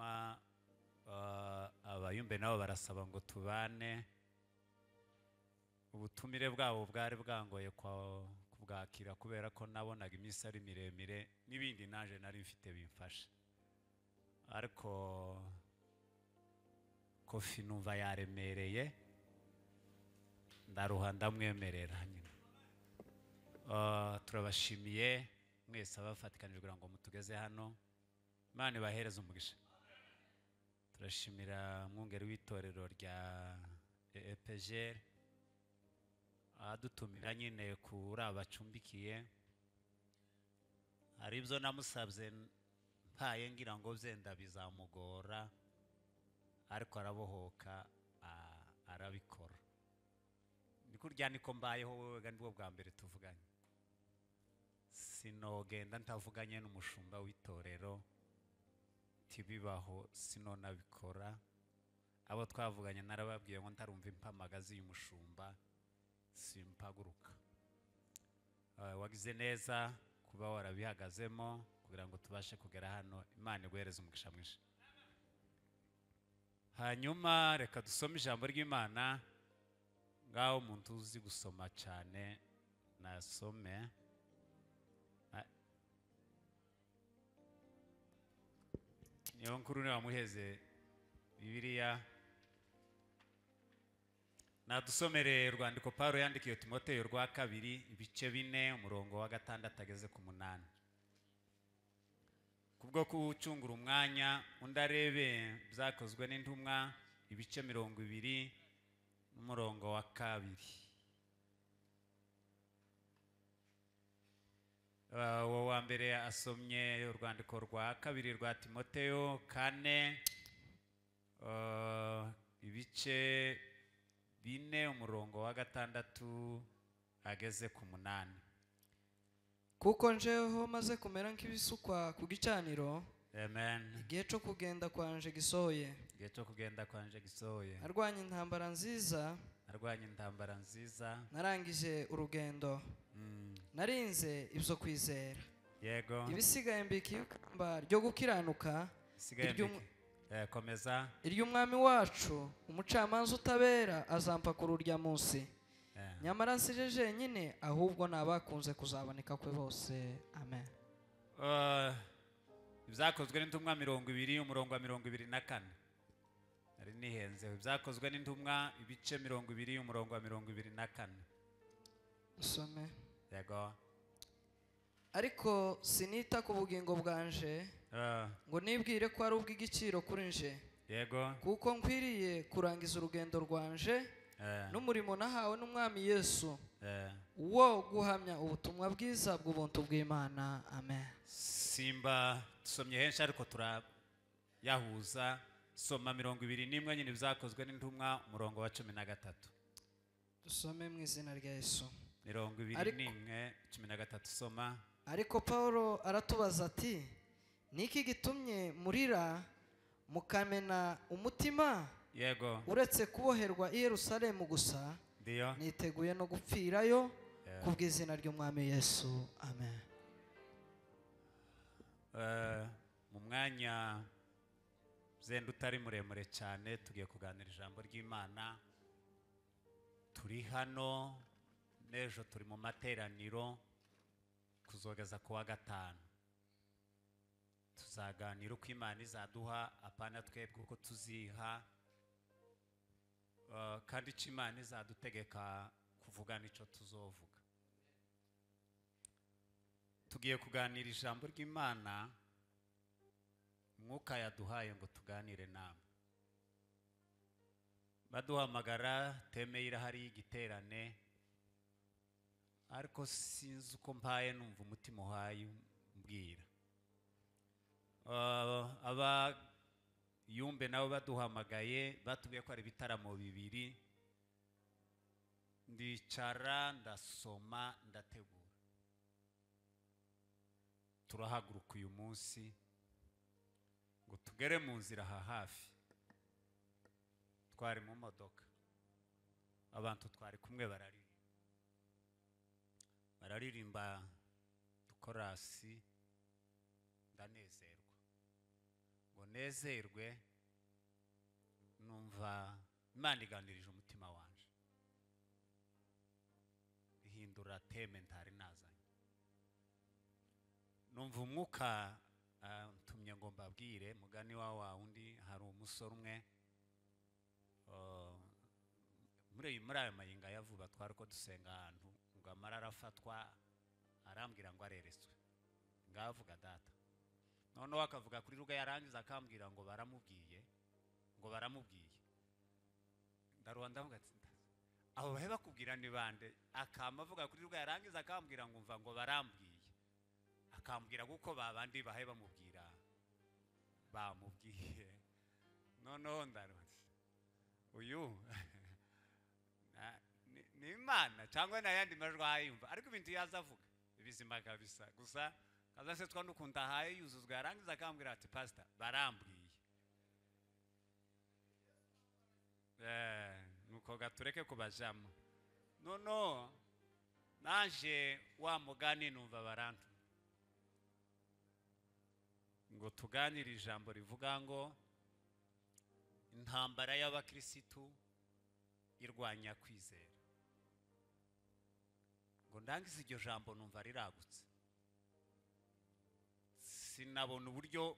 hanyuma abayumbe nabo barasaba ngo tubane. Ubutumire bwabo bwari bwangoye kubwakira kubera ko nabonaga iminsi ari miremire n'ibindi naje nari mfite bimfasha, ariko Kofi numva yaremereye ndaruha ndamwemerera. Turabashimiye mwese abafatikanije kugira ngo mutugeze hano. Imana ibahereze umugisha. Turashimira mwungeri w'itorero rya EPGR adutumira nyine kuri abacumbikiye. Hari ibyo namusabye mpaye ngira ngo zenda bizamugora, ariko arabohoka arabikora. Ni kurya niko mbayeho, wewe nibwo bwa mbere tuvuganye. Sinogenda ntavuganye n'umushumba w'itorero, tibibaho sinonabikora. Abo twavuganye narababwiye ngo ntarumva impamagazi y'umushumba simpaguruka. Wagize neza kuba warabihagazemo kugira ngo tubashe kugera hano. Imana iguhereze umugisha mwinshi. Hanyuma reka dusome ijambo ry'Imana. Ngaho umuntu uzi gusoma cyane nasome. Niyo nkuru ni wamuheze Bibiliya. Nadusomere urwandiko Paulo yandikiye Timoteyo rwa 2 ibice 4 umurongo wa 6 ageze ku 8. Kubwo kucungura umwanya undarebe byakozwe n'intumwa ibice 20 n'umurongo wa 2. Wa mbere asomye urwandiko rwa 2 rwa Timoteyo 4 ibice 4 umurongo wa 6 ageze ku 8. Kuko njeho maze kumera nk'ibisukwa ku gicaniro. Amen. Igihe cyo kugenda kwanje gisohoye. Igihe cyo kugenda kwanje gisohoye. Narwanye intambara nziza. Narangije urugendo. Narinze ibyo kwizera. Yego. Ibisigaye mbikiye ikamba ryo gukiranuka. Komeza. Iry'umwami wacu umucamanza utabera azampa kuri urya munsi. Nyamara nsijeje nyine ahubwo nabakunze kuzaboneka kwe bose. Amen. Ibyakozwe n'intumwa 20 umurongo wa 24. Ari nihenze. Ibyakozwe n'intumwa ibice 20 umurongo wa 24. Usome. Yego. Ariko sinita ku bugingo bwanje ngo nibwire ko ari ubw'igiciro kuri nje. Yego. Kuko nkwiriye kurangiza urugendo rwanje n'umurimo nahawe n'umwami Yesu wo guhamya ubutumwa bwiza bw'ubuntu bw'Imana. Amen. Simba tusomye henshi ariko turayahuza. Soma 21 nyine byakozwe n'intumwa umurongo wa 13. Dusome mu izina rya Yesu. 21:13 soma. Ariko Paulo aratubaza ati, niki gitumye murira mukamena umutima? Yego. Uretse kuboherwa i Yerusalemu gusa, Ndiyo. niteguye no gupfirayo kubw'izina ry'umwami Yesu. Amen. Mu mwanya zenda utari muremure cyane tugiye kuganira ijambo ry'Imana. Turi hano n'ejo turi mu materaniro kuzogeza ku wa 5. Tuzaganira uko Imana izaduha apana twebwe uko tuziha, kandi icyo Imana izadutegeka kuvuga nicyo tuzovuga. Tugiye kuganira ijambo ry'Imana Mwuka yaduhaye ngo tuganire namwe. Baduhamagara teme irahari y'igiterane, ariko sinzi uko mpaye numva umutima uhaye mbwira. Aba yumbe nabo baduhamagaye batubwiye ko ari ibitaramo 2. Ndicara ndasoma ndategura. Turahaguruka uyu munsi ngo tugere mu nzira hafi. Twari mu modoka, abantu twari kumwe bararirimba dukorasi ndanezerwa ngo nezerwe numva Imana iganirije umutima wanje ihindura teme ntari nazanye numva umwuka ntumye ngo mbabwire mugani wa undi hari umusore umwe muri ayo mayinga yavuba twari ko dusenga ahantu ngo amara arafatwa arambwira ngo arereswe ngavuga data noneho akavuga kuri ruga yarangiza akambwira ngo baramubwiye ndaruhanda ndavuga ati abo bahe bakubwira ni bande akama avuga kuri ruga yarangiza akambwira ngo umva ngo barambwiye akambwira guko babandi bahe bamubwira noneho ndaruhanda uyu ni Imana cyangwa n'ayandi majwi ayumva ariko ibintu yazavuga ibizima kabisa gusa kazase twandukunda haye yuzuzwa yarangiza akambwira ati pastor barambwiye nuko gatureke kubajamo nono naje wa mugani numva barantu ngo tuganire ijambo rivuga ngo intambara y'abakirisitu irwanya kwizera ngo ndangize iryo jambo numva riragutse sinabona uburyo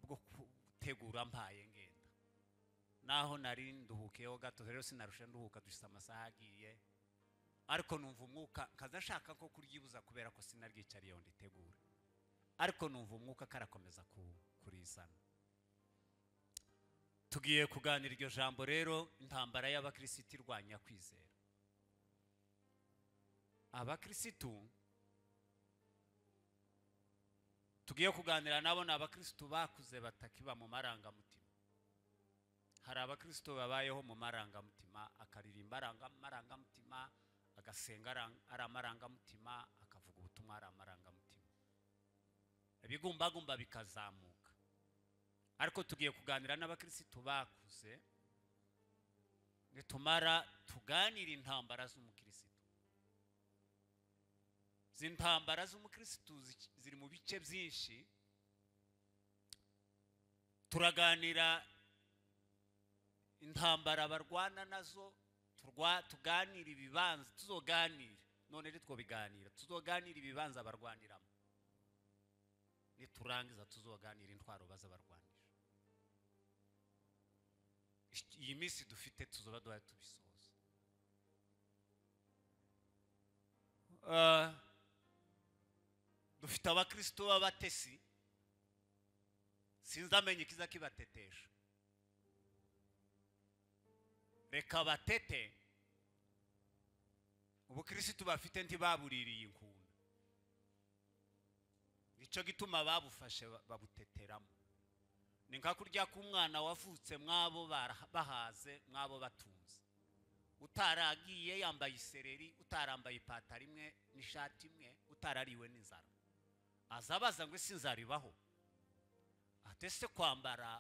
bwo gutegura mpaye ngenda naho nari nduhukeho gato rero sinarusha nduhuka dushisa amasaha agiye ariko numva umwuka kazashaka ko kuryibuza kubera ko sinarwicariye nditegura ariko numva umwuka karakomeza kurizana tugiye kuganira iryo jambo rero intambara y'abakirisitu irwanya kwizera abakirisitu tugiye kuganira nabo ni abakirisitu bakuze batakiba mu marangamutima hari abakirisitu babayeho mu marangamutima akaririmba amarangamutima agasenga ari amarangamutima akavuga ubutumwa ari amarangamutima ibigumbagumba bikazamuka ariko tugiye kuganira n'abakirisitu bakuze nitumara tuganira intambara z'umukirisitu z'intambara z'umukirisitu ziri mu bice byinshi turaganira intambara barwana nazo tuganira ibibanza tuzoganira none ritwo biganira tuzoganira ibibanza barwaniramo niturangiza tuzoganira intwaro baza barwanisha iyi minsi dufite tuzoba duhaye tubisoza dufite abakristo b'abatesi sinzi amenye kiza kibatetesha reka batete ubukristo bafite ntibabuririye inkunda icyo gituma babufashe babuteteramo ni nka kurya k'umwana wavutse mwabo bahaze mwabo batunze utaragiye yambaye isereri utarambaye ipataro imwe n'ishati imwe utarariwe n'inzara azabaza ngo isi inzara ibaho atese kwambara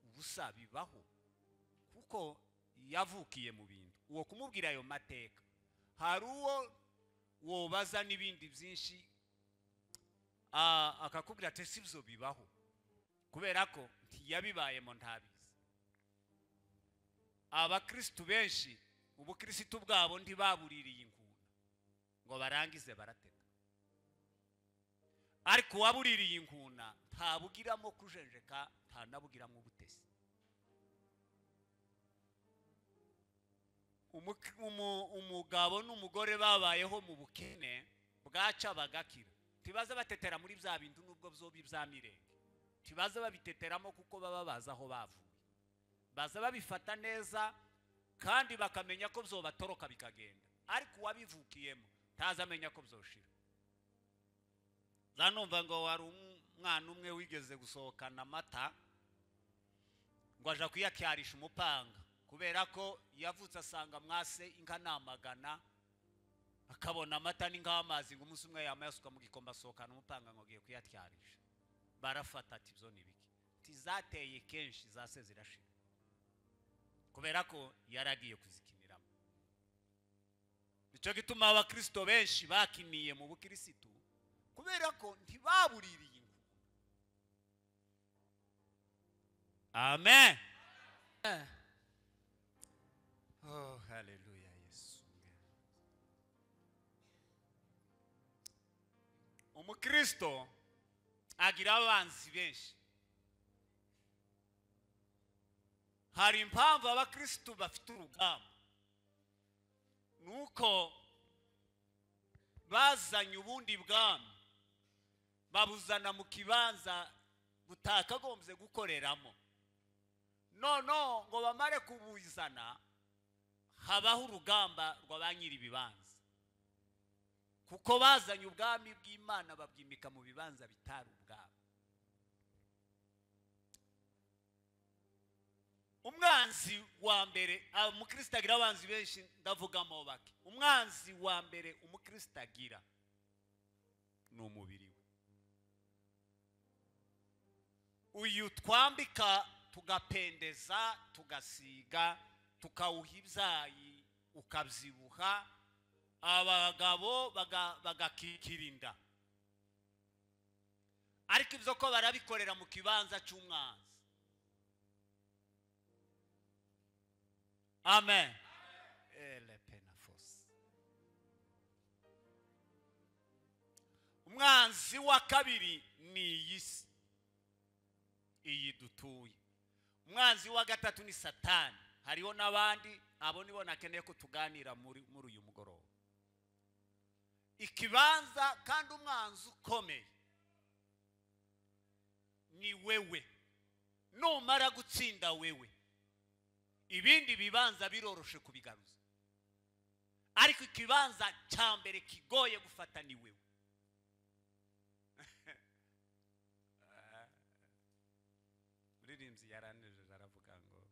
ubusa bibaho kuko yavukiye mu bintu uwo kumubwira ayo mateka hari uwo wobaza n'ibindi byinshi akakubwira ati si byo bibaho kubera ko ntiyabibayemo ntabizi abakristo benshi ubukristo bwabo ntibabuririye inkunda ngo barangize barateta ariko wabuririye inkunda ntabugiramo kujenjeka ntanabugiramo ubutesi umugabo n'umugore babayeho mu bukene bwaca bagakira tibaza batetera muri bya bintu nubwo byo bibyamirenge tibaza babiteteramo kuko baba baza aho bavuye baza babifata neza kandi bakamenya ko byo batoroka bikagenda ariko wabivukiyemo taza amenya ko byoshira zanumva ngo wari umwana umwe wigeze gusohokana amata ngo aja kuyakyarisha umupanga kubera ko yavutse asanga mwase inka namagana akabona amata n'ingamazi ngo umunsi umwe yamayasuka mu gikombe asohokana umupanga ngo agiye kuyatyarisha barafata ati byo nibiki tizateye kenshi zase zirashira kubera ko yaragiye kuzikiniramo nicyo gituma abakristo benshi bakiniye mu bukirisitu kubera ko ntibabuririye amen. Oh, haleluya Yesu. Umukristo agira abanzi benshi. Hari impamvu abakristo bafite urugamba, nuko bazanye ubundi bwami babuzana mu kibanza butakagombye gukoreramo. No ngo bamare kubuzana habaho urugamba rw'abanyiri ibibanza, kuko bazanye ubwami bw'Imana babyimika mu bibanza bitari ubwabo. Umwanzi wa mbere, umukristo agira abanzi benshi, ndavugamo bake. Umwanzi wa mbere umukristo agira ni umubiri we. Uyu twambika tugapendeza, tugasiga, tukawuha ibyayi ukabyibuha, abagabo bagakikirinda. Ariko ibyo ko barabikorera mu kibanza cy'umwanzi. Amen. Umwanzi wa kabiri ni iyi si, iyi dutuye. Umwanzi wa gatatu ni Satani. Hariho n'abandi, abo nibo nakeneye ko tuganira muri uyu mugoroba. Ikibanza kandi umwanzi ukomeye ni wewe. Numara gutsinda wewe, ibindi bibanza biroroshe kubigaruza. Ariko ikibanza cya mbere kigoye gufata ni wewe. Muririmbyi yaranejeje aravuga ngo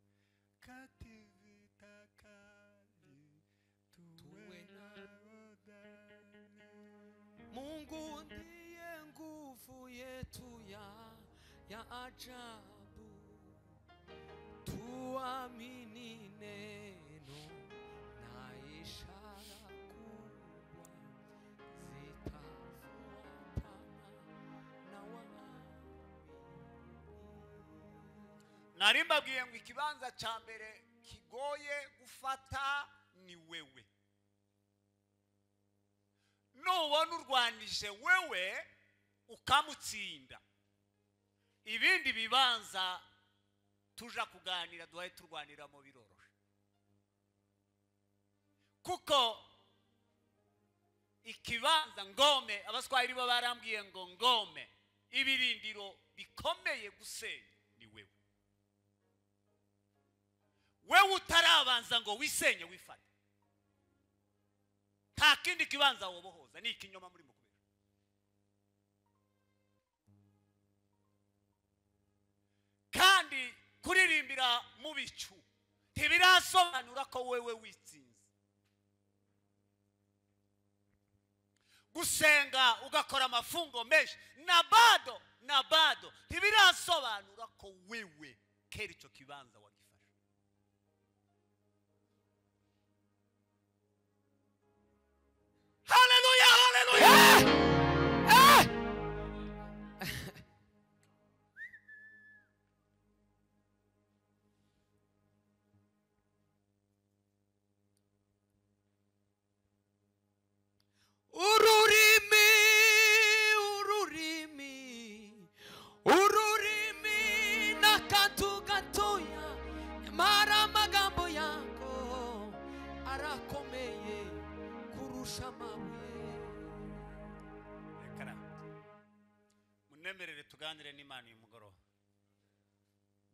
kativita kali tuwe naodani, Mungu ndiye nguvu yetu ya ajabu, tuamini neno na ishara kubwa zitafuatana na waamini. Narimbabwiye ngo ikibanza cya mbere kigoye gufata ni wewe. Nubona urwanije wewe ukamutsinda, ibindi bibanza tuja kuganira duhaye turwanira mu biroroshe. Kuko ikibanza ngome, abaswahili bo barambwiye ngo ngome, ibirindiro bikomeye gusenya ni wewe. Wewe utarabanza ngo wisenye wifate, nta kindi kibanza wobohoza, ni ikinyoma muri mukubera. Kandi kuririmbira mu bicu ntibirasobanura ko wewe witsinze. Gusenga ugakora amafungo menshi na bado ntibirasobanura ko wewe kera icyo kibanza wagifashe. Haleluya, haleluya. Ururimi n'akantu gatoya, nyamara amagambo yako arakomeye kurusha amabuye. Reka munemerere tuganire n'Imana uyu mugoroba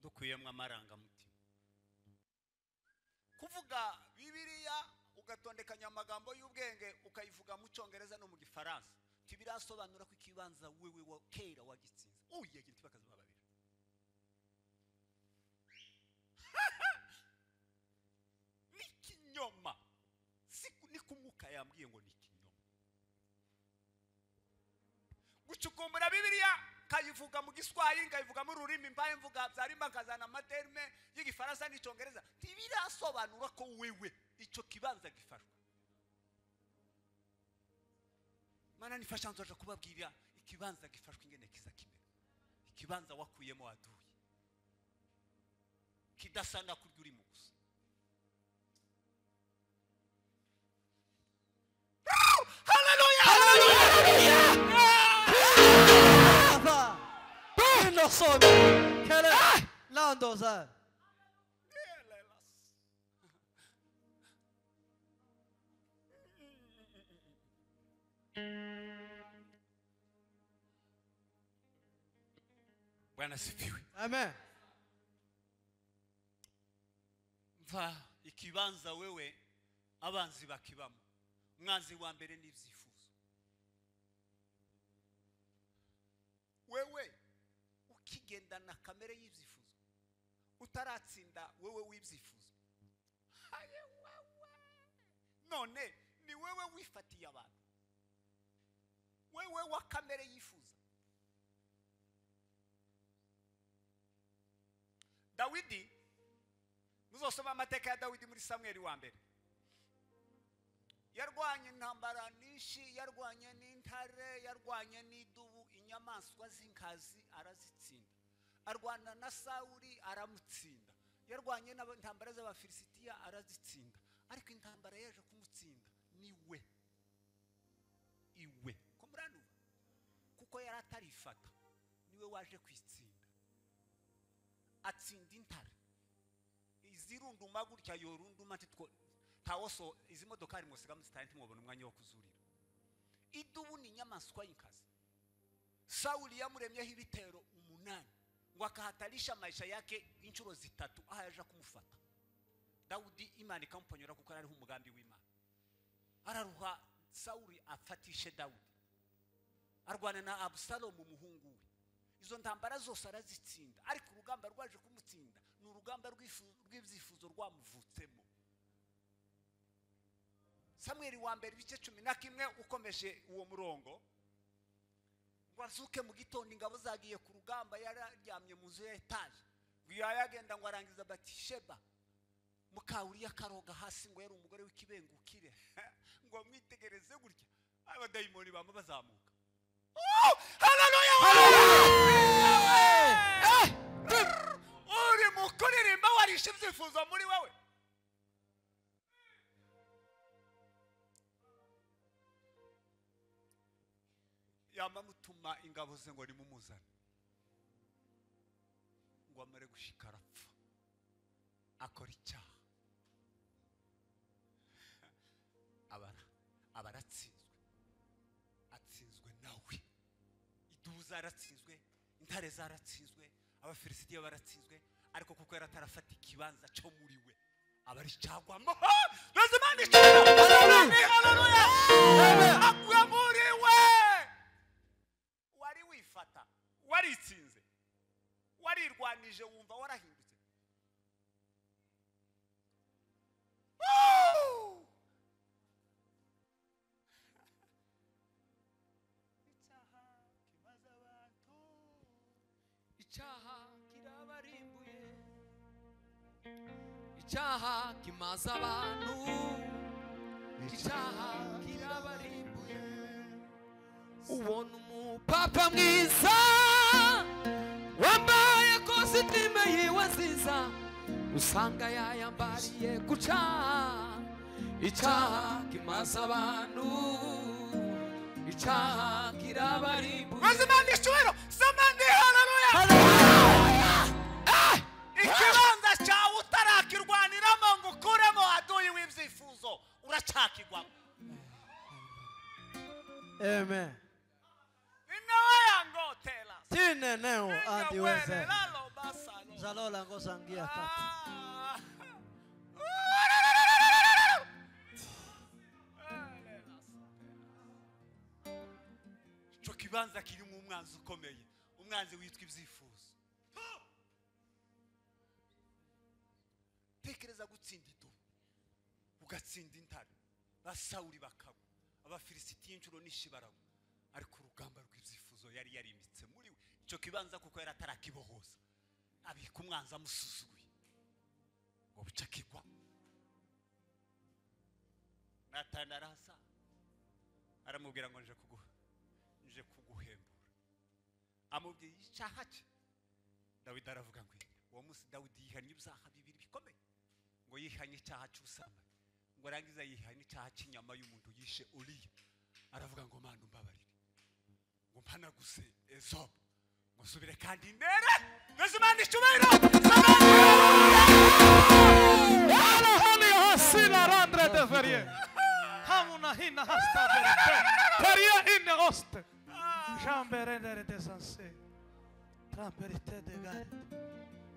dukuyemwe amarangamutima. Kuvuga Bibiliya ugatondekanya amagambo y'ubwenge ukayivuga mu Cyongereza no mu Gifaransa tibirasobanura ko ikibanza wewe wa kera wagitsinze. Uye giti bakaza babiri. Ni kinyoma. Siku ni kumuka yambwiye ngo ni kinyoma. Gucukumbura Bibiliya kayivuga mu Giswahili, kayivuga mu rurimi mbaye mvuga byarima kazana amaterme y'Igifaransa n'Icyongereza tibirasobanura ko wewe icyo kibanza gifashwe. Mana nifasha nzoja kubabwira ikibanza gifashwe ingene kiza kimera. Ikibanza wakuyemo aduye. kidasana kurya uri mu gusa. Haleluya, haleluya. Pinno somi. Kele landoza. Bwana sifiwe. Amen. Mva ikibanza wewe abanzi bakibamo. Mwanzi wa mbere n'ivyifuzo. Wewe ukigendana kamere y'ivyifuzo utaratsinda wewe w'ivyifuzo. Haye wewe. None ni wewe wifatiye abantu. Wewe wa kamere yifuza. Dawidi muzosoma amateka ya Dawidi muri Samueli wa mbere. Yarwanye intambara nishi, yarwanye n'intare, yarwanye n'idubu, inyamaswa z'inkazi arazitsinda. Arwana na Sauli aramutsinda. Yarwanye n'intambara z'abafilisitiya arazitsinda. Ariko intambara yaje kumutsinda niwe. Iwe. Komuranu. Kuko yaratarifata. Niwe waje kwitsinda. Atsinda intare. Izirunduma gutya yorunduma titwo tawoso izi modokari musiga musitante mubona umwanya wo kuzurira. Idubu ni nyamaswa y'inkazi. Sauli yamuremyeho ibitero 8 ngo akahatarisha maisha yake inchuro zitatu ahaje kumufata. Daudi Imana ikamponyora kuko ari umugambi w'Imana. Araruha Sauli afatishe Daudi. Arwana na Absalomu umuhungu we. Izo ntambara zose arazitsinda ariko urugamba rwaje kumutsinda ni urugamba rw'ivyifuzo rwamuvutsemo. Samueli wa mbere bice 11 ukomeje uwo murongo ngo azuke mu gitondo ingabo zagiye ku rugamba yararyamye mu nzu ya etage ngo yagenda ngo arangiza Batisheba mukawuri yakaroga hasi ngo yari umugore w'ikibengukire ngo mwitegereze gutya abadayimoni bama bazamuka. Haleluya, uri mukuririmba warishe ibyifuzo muri wewe. Yama mutuma ingabo ze ngo nimumuzane ngo amare gushikara apfa akora icyaha atsinzwe nawe. Idubu zaratsinzwe, intare zaratsinzwe, abafilisitiya baratsinzwe, ariko kuko yaratarafata ikibanza cyo muri we abari cyagwamo. Lazimani cyane. Haleluya. Akwa muri we. Wari wifata, waritsinze, warirwanije wumva warahindutse. Icaha kirabarimbuye, icaha kimaza abantu, icaha kirabarimbuye. Ubona umupapa mwiza wambaye kositime yiwe nziza, usanga yayambariye kucaha. Icaha kimaza abantu, icaha kirabarimbuye. Lazimani cyubero samani. Ikibanza cyawe utarakirwaniramo ngo ukuremo aduyi w'ibyifuzo uracakigwamo. Amen. Inawe yangotela. Tine neo andiweze. Zalola ngosangia kati. Cyo kibanza kirimo umwanzi ukomeye. Umwanzi witwa ibyifuzo. Tekereza gutsinda idubu ugatsinda intare, Basawuli bakagwa, abafilisitiya inshuro nishibarago, ariko urugamba rw'ibyifuzo yari yarimitse muri we. Cyo kibanza kuko yari atarakibohoza abika umwanzi amusuzuguye ngo bucakigwa. Natani araza aramubwira ngo nje kuguhembura. Amubwiye icyaha cye. Dawidi aravuga ngo uwo munsi Dawidi yihanye ibyaha bibiri bikomeye ngo yihanye icyaha cy'ubusambanyi ngo arangiza yihanye icyaha cy'inyama y'umuntu yishe Uriya aravuga ngo Mana umbabarire ngo mpanaguse Ezobu ngo subire kandi imbere mbese Imana icyubahiro hali hasina randre de ferie hamuna hina hasta berite ferie inne oste jamberendere desanse tramperite de gare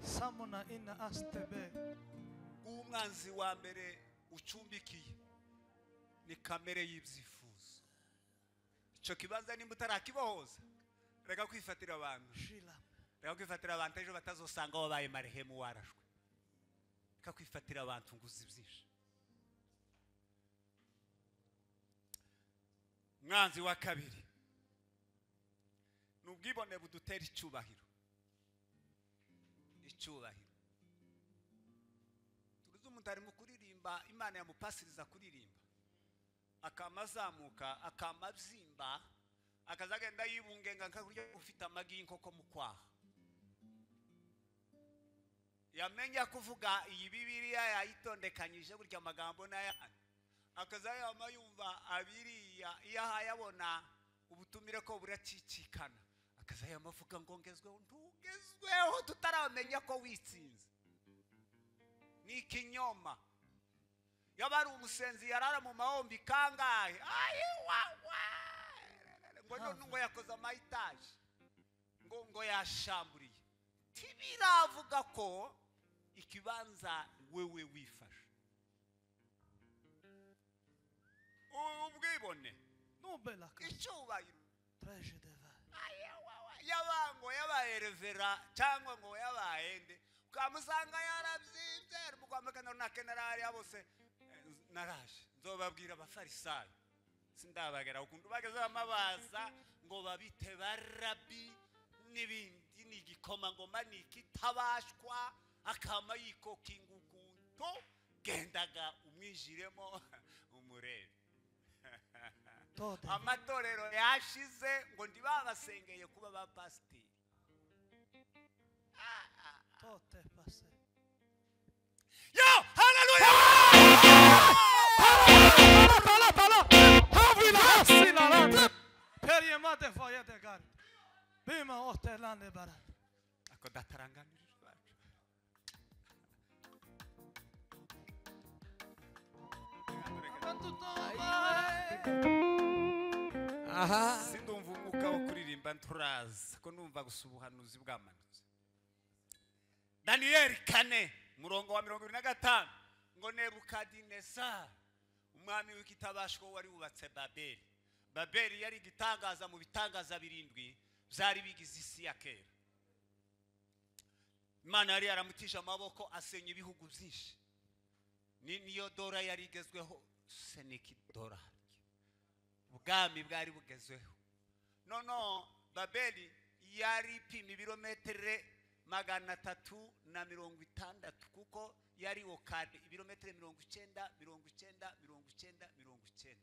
samuna inna astebe. umwanzi wa mbere ucumbikiye ni kamere y'ibyifuzo. Icyo kibanza nimba utarakibohoza reka kwifatira abantu, reka kwifatira abantu ejo batazosanga wabaye marehemu warashwe, reka kwifatira abantu ngo uzi byinshi. Mwanzi wa kabiri n'ubwibone budutera icyubahiro. Icyubahiro turuzi umuntu ari mu kuririmba, Imana yamupasiriza kuririmba, akamazamuka akamabyimba, akazagenda yibungenga nkakurya ufite amagi y'inkoko mu kwaha. Yamenya kuvuga iyi Bibiliya yayitondekanyije burya amagambo n'ayandi, akazayama yumva abiriya iyo hayabona ubutumire ko buracicikana, akazayama avuga ngo ngezweho ntugezweho, tutaramenya ko witsinze. Ni ikinyoma. Yabari umusenzi yarara mu mahombi kangahe, ngo yakoze amayitaje, ngo yashamburiye. Tibiravuga ko ikibanza wewe wifashe. Ubwibone icyubahiro yabango yabaherevera cyangwa ngo yabaende ukamusanga yarabyimbye mukwamekana na generali yabose naraje nzobabwira abafarisayo sindabagera ukuntu bageze amabaza ngo babite barabi n'ibindi n'igikoma ngo maniki tabashwa akama yikokinga ukuntu gendaga umwijiremo umurebe. Amatorero yashize ngo ndibabasengeye kuba ba pasiteri. Yo, haleluya! Havila hasina randre perie mate foye de gare bima otelande bara Ako dataranganira bacu. Aha. Sindumva umwuka wo kuririmba nturaza ko numva gusa ubuhanuzi bwamanutse. Daniel 4 murongo wa 25 ngo Nebukadinezari umwami w'ikitabashwa wari wubatse Babeli. Babeli yari gitangaza mu bitangaza birindwi byari bigize isi ya kera. Imana yari yaramutije amaboko asenya ibihugu byinshi. Niyo dora yari igezweho seniki dora. Ubwami bwari bugezweho. No Babeli yari pima ibirometero 360 kuko yari okade ibirometero 90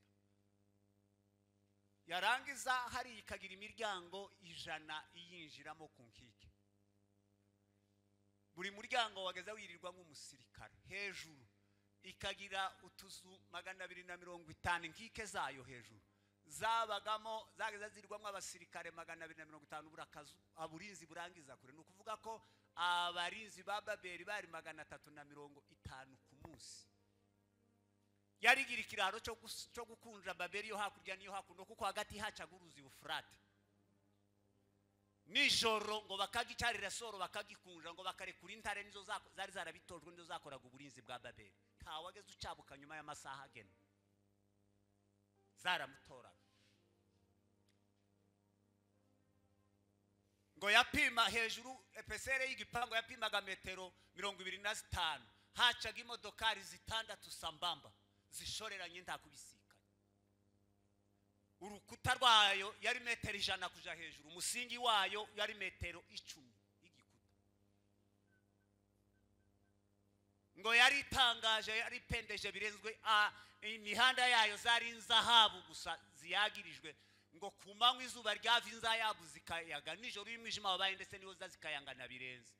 yarangiza hari ikagira imiryango 100 iyinjiramo ku nkike. Buri muryango wageza wirirwa nk'umusirikare hejuru, ikagira utuzu 250 nkike zayo hejuru zabagamo zageza zirirwamo abasirikare 250 burakazu aburinzi burangiza kure. No kuvuga ko abarinzi ba Babeli bari 350 ku munsi. Yari gira ikiraro cyo gukunja Babeli yo hakurya niyo hakuno kuko hagati hacaguruzi Ufurate. Nijoro ngo bakagicarira soro bakagikunja ngo bakarekura intare nizo zari zarabitojwe nizo zakoraga uburinzi bwa Babeli. Nta wageze ucabuka nyuma y'amasaha agena zaramutora. Ngo yapima hejuru epesere y'igipango yapimaga metero 25 hacaga imodokari 6 sambamba zishoreranye ntakubisikanye. Urukuta rwayo yari metero 100 kuja hejuru, umusingi wayo yari metero 10 y'igikuta. Ngo yari tangaje yari pendeje birenzwe imihanda yayo zari nzahabu gusa ziyagirijwe ngo kumanywa izuba ryava inzayabu zikayaga nijoro y'umwijima wabaye ndetse niho zazikayangana birenze.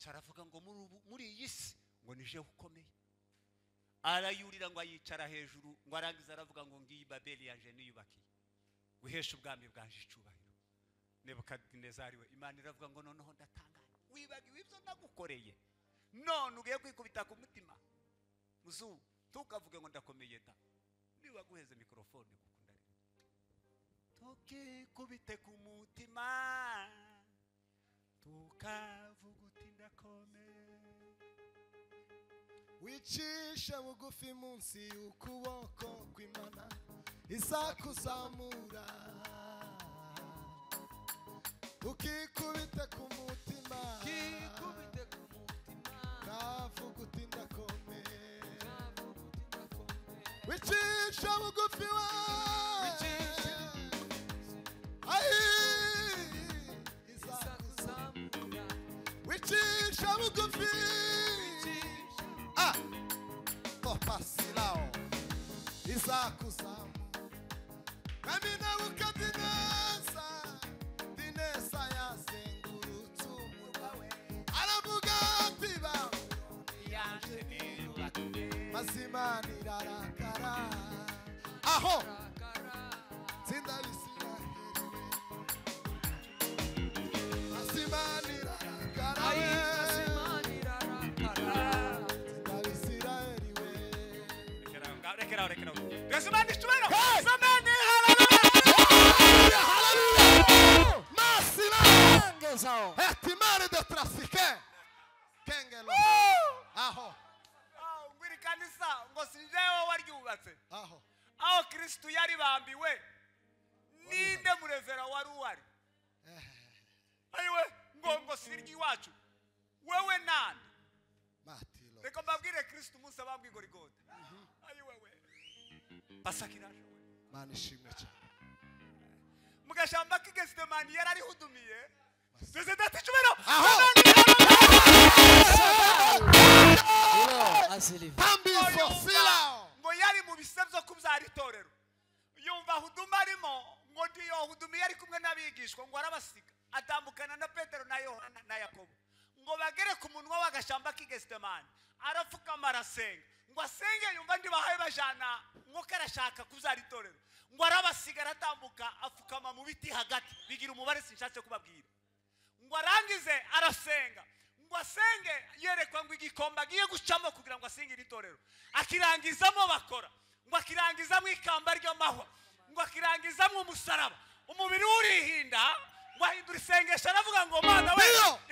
aravuga ngo muri iyi si ngo nije ukomeye, arayurira ngo ayicara hejuru, ngo arangiza aravuga ngo ngiyi Babeli yanje niyubakiye guhesha ubwami bwanje icubahiro. Nebukadinezari we, Imana iravuga ngo noneho ndatangara, wibagiwe ibyo ndagukoreye, none ugiye kwikubita ku mutima. Muzu tukavuge ngo ndakomeye da, niba guheze mikrofone gukunda tukikubite ku mutima tukavuga uti ndakomeye. Wicisha bugufi munsi y'ukuboko kw'Imana izakuzamura, ukikubite ku mutima, kavuga uti ndakomeye. Wicisha bugufi izakuzamura, wicisha bugufi Pasilao izakuzamura. Kami Nebukadineza yazengurutse umurwa we, aravuga ati yaje niyubake, maze Imana irarakara. Aho tsinda Isiraheli, maze Imana irarakara. Rekera. Yesimani chumeno. Samani hallelujah. Masina ngezao. Etimare de trafique. Kengelo. Aho. Ngwiri kanisa ngo sinjewe waryubatse. Aho. Aho Kristo yari bambiwe. Ninde murevera wari. Ayiwe ngo sirgi wacu. Wewe nani? Matilo. Reka mbabwire Kristo Musa bambwi Gorigota. Ayiwe we. Pasakiraje we. Mana ishimwe cyane. Mugashamba k'Getsemani yarari hudumiye. Seze daticumero. Tambi sosila. Ngo yari mu bisebyo kubyara itorero. Yumva huduma arimo ngo ndiyo hudumiye ari kumwe n'abigishwa ngo arabasiga. Atambukana na Petero na Yohana na Yakobo. Ngo bagere ku munwa w'agashamba k'Getsemani. Arapfukama arasenga. Ngo asenge yumva ndi bahaye bajana ngo karashaka kubyara itorero. Ngo arabasigara atambuka afukama mu biti hagati bigira umubare sinshatse kubabwira. Ngo arangize arasenga. Ngo asenge yerekwa ngo igikomba giye gucamo kugira ngo asingire itorero. Akirangizamo bakora. Ngo akirangizamo ikamba ry'amahwa. Ngo akirangizamo umusaraba. Umubiri urihinda. Ngo ahindura isengesho aravuga ngo Mana we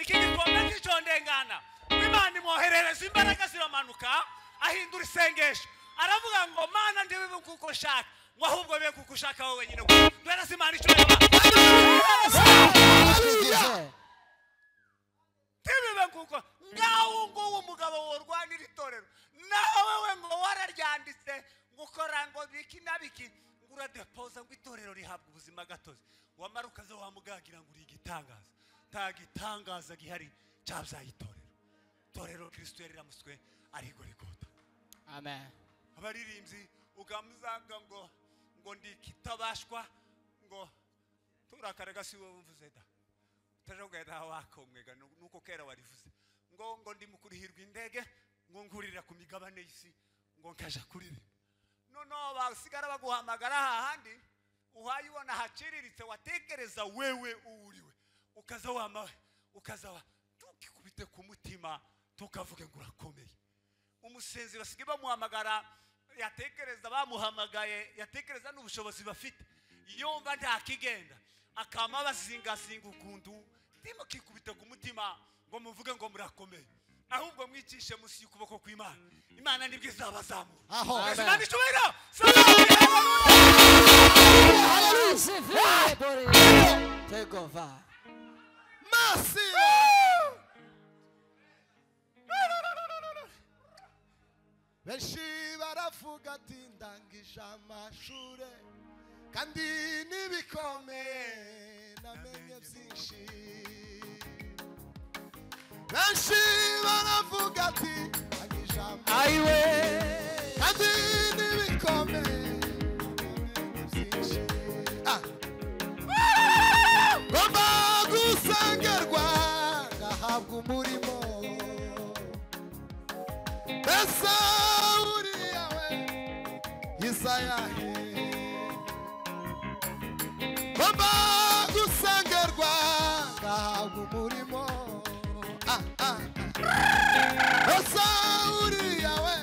iki gikombe cy'icondengana. Imana imwoherereza imbaraga ziramanuka. Ahindura isengesho aravuga ngo Mana ndiwe kuko shaka ngo ahubwo be kuko shaka wowe nyine ndwera Imana icyo tibibe kuko ngaho ngo umugabo worwanira itorero nawe we ngo wararyanditse ngo ukora ngo biki nabiki ngo uradepoza ngo itorero rihabwa ubuzima gatozi wamarukaze wamugagira ngo uri igitangaza tagitangaza gihari cyabyaye itorero Kristo yariramuswe ari Gorigota. Amen. Abaririmbyi ugamuzanga ngo ndi kitabashwa ngo turakarega si wowe mvuze da utajogenda wakomwega nuko kera warivuze ngo ndi mukurihirwa indege ngo ngurira ku migabane y'isi ngo nkaja kuririmba no basigara baguhamagara hahandi uhayibona haciriritse watekereza wewe uwuriwe ukaza wamawe ukaza tukikubite ku mutima tukavuge ngo urakomeye. Umusenzi basigaye bamuhamagara yatekereza bamuhamagaye yatekereza n'ubushobozi bafite yumva nta kigenda akama bazingazinga ukuntu ndimo kikubita ku mutima ngo muvuge ngo murakomeye ahubwo mwicishe musi y'ukuboko kw'Imana. Imana nibwo izabazamura. Aho. Imana icubera. Take over. Mercy. Benshi baravuga ati ndangije amashure kandi nibikomeye namenye byinshi. Benshi baravuga ati ndangije amashure kandi nibikomeye namenye byinshi. Ngomba gusengerwa ngahabwa umurimo Uriya we Isayahe Baba gusengerwa ngahabwa umurimo Uriya we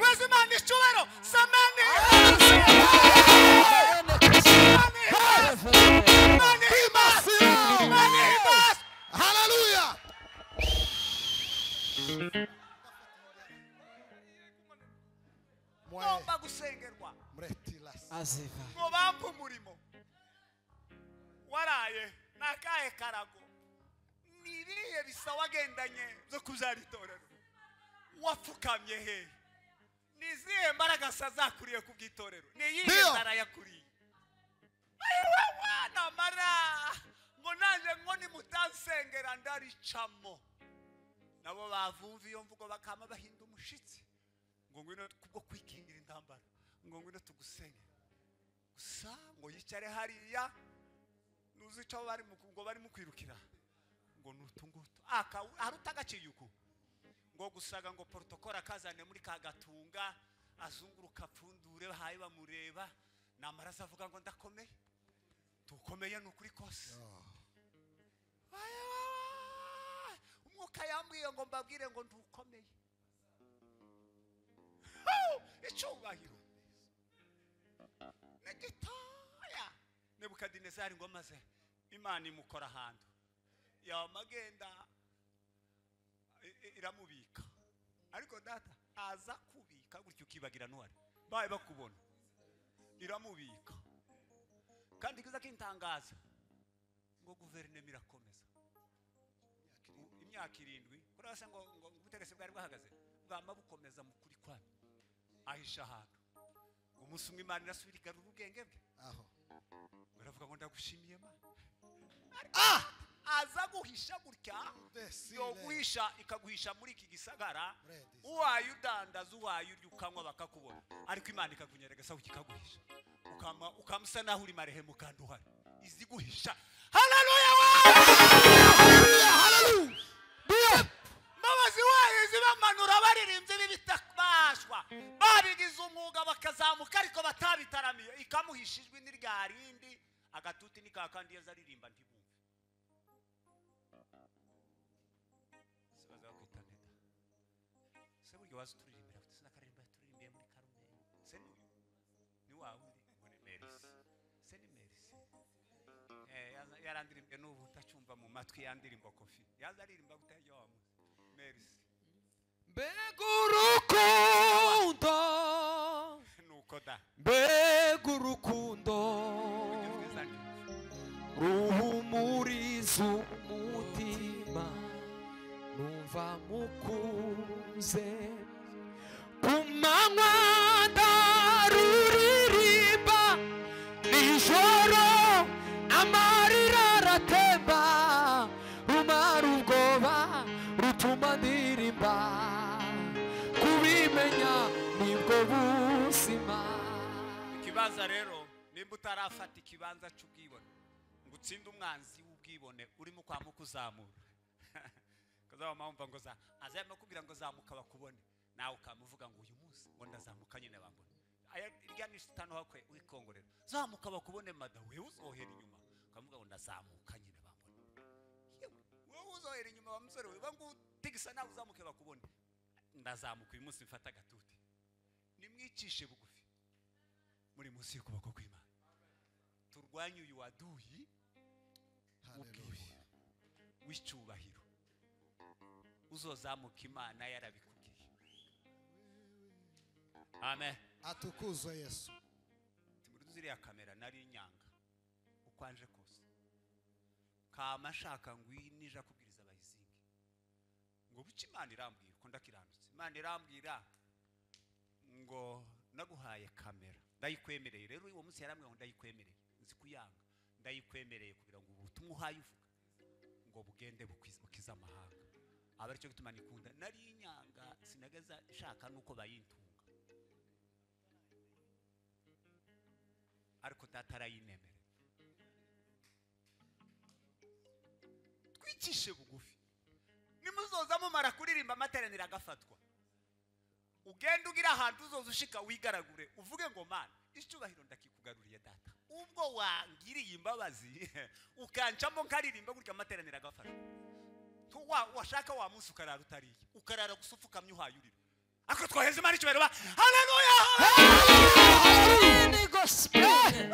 Where's man icyubahiro samani Hallelujah. ngomba gusengerwa Aziva. ngo bampe umurimo waraye nakahe karago niriye bisa wagendanye zo kuzaritorero wapfukamye he nizihe mbaraga sazakuriye kubwitorero niyihe nzara yakuriye ayiwe wana mara ngo nanje ngo nimutansengera ndaricamo nabo bavumva iyo mvugo bakama bahinda umushitsi ngo ngwino kubwo kwikingira intambara ngo ngwino tugusenge gusa ngo yicare hariya nuzica bari ngo bari mukwirukira ngo nutunguto harutagaciye uko ngo gusaga ngo protocol akazane muri kagatunga azunguruka pfundure haye bamureba namaraza avuga ngo ndakomeye tukomeye nukuri kose umwuka yambwiye ngo mbabwire ngo ndukomeye icyubahiro negitoya Nebukadinezari ngo maze Imana imukora ahantu yamagenda iramubika ariko data aza kubika gutyo ukibagira ntwari baye bakubona iramubika kandi kiza kintangaza ngo guverinoma irakomeza imyaka 7 kurasa ngo ubutegetsi bwari bwahagaze bwamba bukomeza mu kuri kwanyu ahisha ahantu umunsi umwe Imana irasubira igarura ubwenge bwe aho baravuga ngo ndagushimiye Mana aza guhisha gutya yo guhisha ikaguhisha muri iki gisagara uwaye udandaza uwaye urya ukanywa bakakubona ariko Imana ikakunyeragasa ukikaguhisha ukamusa naho uri marehemu kandi uhari izi guhisha haleluya haleluya mabazi waye zibamanura baririmbye bibitakbashwa babigize umwuga bakazamuka ariko batabitaramiye ikamuhishijwe n'iryarindi agatuti nikakandi yazaririmba ntibumve sibaza kwitaneta se buryo wazi turirimbira ufite sinakaririmba turirimbiye muri Karumeli se ni wawe muri Merisi se ni Merisi yarandirimbye n'ubu utacumva mu matwi yandirimbo Kofi yazaririmba guteye wa Merisi Begurukundo nuko da Begurukundo ruhumuriza umutima numva mukuze kumanywa ndaruririmba nijoro amarira aratemba rumara ubwoba rutuma ndirimba kubimenya nibwo buzima ikibanza rero nimba utarafata ikibanza cy'ubwibone ngo utsinde umwanzi w'ubwibone urimo kwa mukuzamura kazaba mpamva ngo azayama kubwira ngo zamuka bakubone nawe ukamuvuga ngo uyu munsi ngo ndazamuka nyine bambone aya irya ni shitano hakwe wikongorera zamuka bakubone mada wewe uzohera inyuma ukavuga ngo ndazamuka nyine bambone wewe uzohera inyuma wa musore wewe ngo tigisa nawe uzamuke bakubone ndazamuka uyu munsi mfata gatuti nimwicishe bugufi muri munsi y'ukuboko kw'Imana turwanye uyu waduyi Hallelujah. w'icyubahiro uzozamuka Imana yarabikubwiye amen Atukuzwe Yesu. muri ziriya kamera nari inyanga ukwanje kose kama shaka ngwinija kubwiriza abayizingi ngo buki Imana irambwira ko ndakiranutse Imana irambwira ngo naguhaye kamera ndayikwemereye rero uwo munsi yaramwe ngo ndayikwemereye nzi kuyanga ndayikwemereye kugira ngo ubutumwa uhaye uvuga ngo bugende bukiza amahanga aba aricyo gituma nikunda nari inyanga sinagaza shaka nuko bayintunga ariko tatarayinemere twicishe bugufi nimuzoza mumara kuririmba amateraniro agafatwa ugenda ugira ahantu uzoza ushika wigaragure uvuge ngo mana icyubahiro ndakikugaruriye data ubwo wangiriye imbabazi ukancamo nkaririmba gutya amateraniro agafatwa washaka wa munsi ukarara utariye ukarara gusufukamye uhayurira ako twaheze imana icyubahiro ba haleluya ni gospel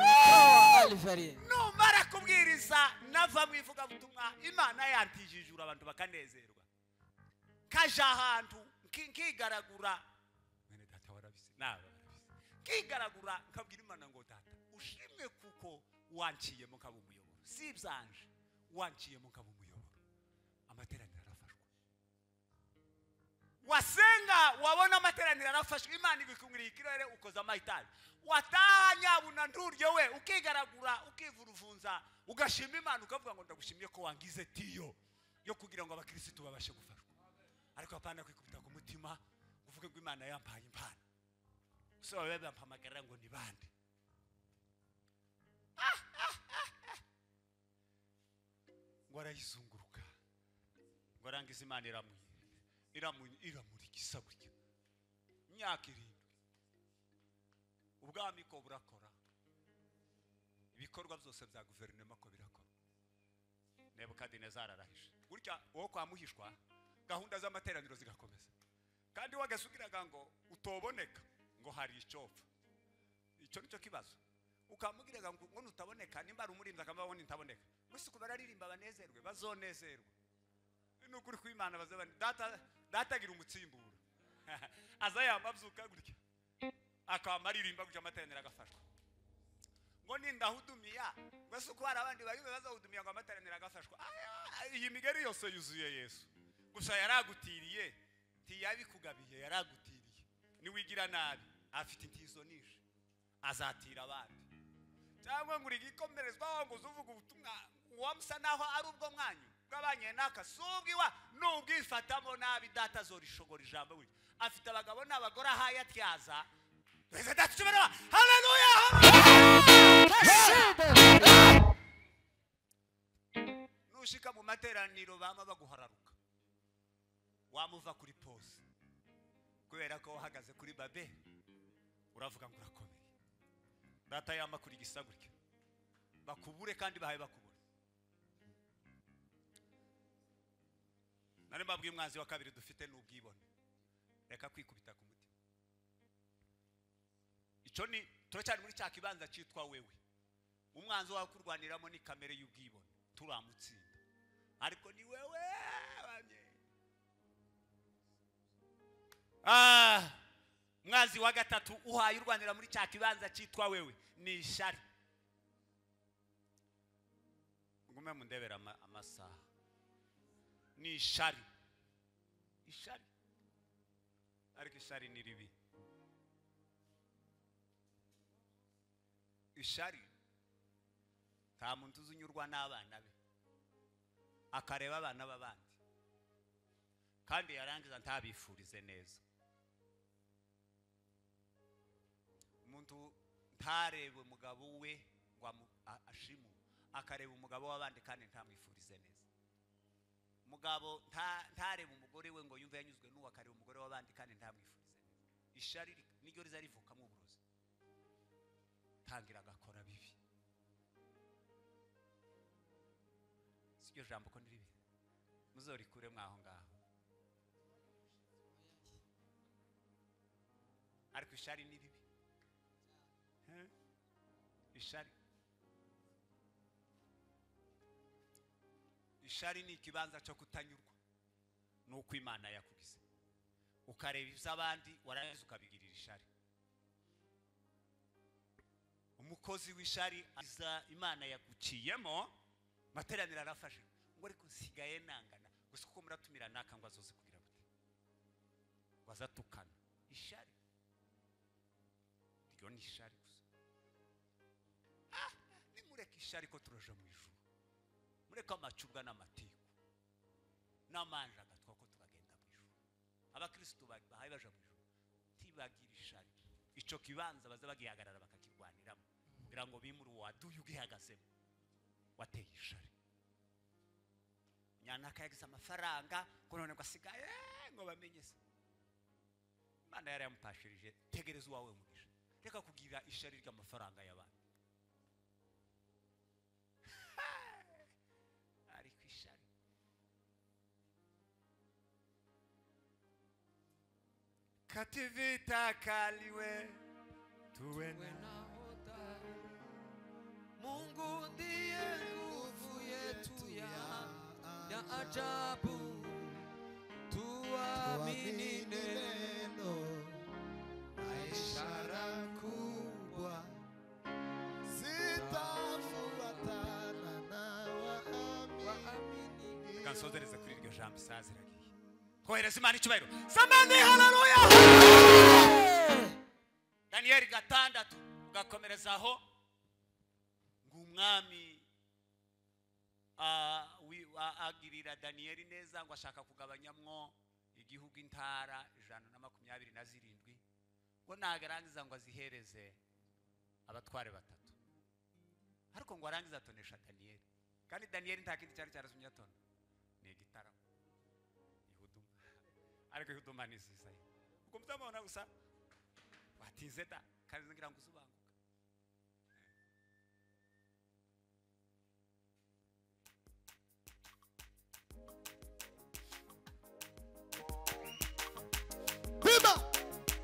numara kubwiriza nava mu ivugabutumwa imana yantijijura abantu bakanezerwa kaja ahantu nkigaragura mwene data warabise nawe nkigaragura nkabwira imana ngo data ushimwe kuko wanciyemo nkaba umuyoboro si ibyanje wanciyemo nkaba umuyoboro amateraniro arafashwa wasenga wabona amateraniro arafashwa imana ibikumwiriye ikirere ukoza amahitani watanya buna nduryo we ukigaragura ukivuruvunza ugashima imana ukavuga ngo ndagushimiye ko wangize tiyo yo kugira ngo abakristo babashe gufashwa ariko apana kwikubita ku mutima uvuge ngo imana yampaye impano so babe bampamagarira ngo ni bande ngo arayizunguruka ngo arangiza imana iramurikisa gutya imyaka 7 ubwami ko burakora ibikorwa byose bya guverinoma ko birakora Nebukadinezari arahishe gutya uwo kwamuhishwa gahunda z'amateraniro zigakomeza kandi wagasugiraga ngo utoboneka ngo hari icopfa icyo nicyo kibazo ukamugiraga ngo nutaboneka nimba ari umurinzi akamabona ntaboneka gusa kubararirimba banezerwe bazonezerwe n'ukuri kw'Imana bazabana datagira umutsimburo azayamabyuka gutya akamaririmba gutya amateraniro agafashwa ngo nindahudumiya gusa uko hari abandi bayume bazahudumiya ngo amateraniro agafashwa iyi migari yose yuzuye Yesu gusa yaragutiriye ntiyabikugabiye yaragutiriye niwigira nabi afite intizo nishe azatira abandi cyangwa nguri gikomerezwa ngo uvuga ubutumwa wamusa naho ari ubwo mwanyu bwabanye nakasubwiwa nubwifatamo nabi data zorishogora ijambo we afite abagabo n'abagore ahaya tyaza Praise that to hallelujah nushika mu materaniro bama baguhararuka wamuva kuri pose kubera ko uhagaze kuri babe uravuga ngo urakomeye data yamba kuri gisagurike bakubure kandi bahaye bakubure nari mbabwiye umwanzi wa kabiri dufite n'ubwibone reka kwikubita ku mutima icyo ni turacyari muri cya kibanza cyitwa wewe umwanzi wawe kurwaniramo ni kamere y'ubwibone turamutsinda ariko ni wewe bamye mwazi wa gatatu uhaye urwanira muri cya kibanza cyitwa wewe ni ishari ngume mundebera amasaha ni ishari ariko ishari ni ribi ishari nta muntu uzunyurwa n'abana be akareba abana b'abandi kandi yarangiza ntabifurize neza umuntu ntarebe umugabo we ngo ashimu akareba umugabo w'abandi kandi ntamwifurize neza umugabo ntarebe umugore we ngo yumve yanyuzwe n'uwo akareba umugore w'abandi kandi ntamwifurize neza ishari niryo riza rivukamo uburozi tangira agakora bibi siryo jambo ko niribi muzorikure mwaho ngaho ariko ishari ni ribi ishari ni ikibanza cyo kutanyurwa nuko Imana yakugize ukareba iby'abandi warangiza ukabigirira ishari umukozi w'ishari iza Imana yaguciyemo materanira arafashe ngo ariko nsigaye nangana gusa uko muratumira naka ngo azoze kugira gute wazatukana ishari ryo ni ishari gusa nimureka ishari ko turaje mu ijuru mureka amacubwa n'amatiku n'amanja agatwa ko turagenda mu ijuru abakristo bahaye baje mu ijuru tibagira ishari ico kibanza baza bagihagarara bakakirwaniramo kugira ngo bimure waduye ugihagazemo wateye ishari nyanaka yagize amafaranga ko none ngo asigaye ngo bamenye se. Imana yari yamupashirije tegereza uwawe mugisha, reka kugira ishari ry'amafaranga y'abantu. Ari kwishari kativita kaliwe tuwe nahodari. Mungu ndiye nguvu yetu ya ajabu, tuamini neno na ishara kubwa zitafuatana na waamini. kansozereze kuri iryo jambo isaziragiye. Kohereza Imana icyubahiro. Samani haleluya. Daniel 6 gakomerezaho ngumwami agirira Daniel neza ngo ashaka kugabanyamwo igihugu intara 127 ngo nagarangiza ngo azihereze abatware batatu, ariko ngo arangiza atonesha Daniel, kandi Daniel nta kindi cyari cyarasumye atona ni igitaramo ihuduma, ariko ihuduma ni sisa uko muzamubona gusa watinze da kandi ngira ngo usubanguka. Bima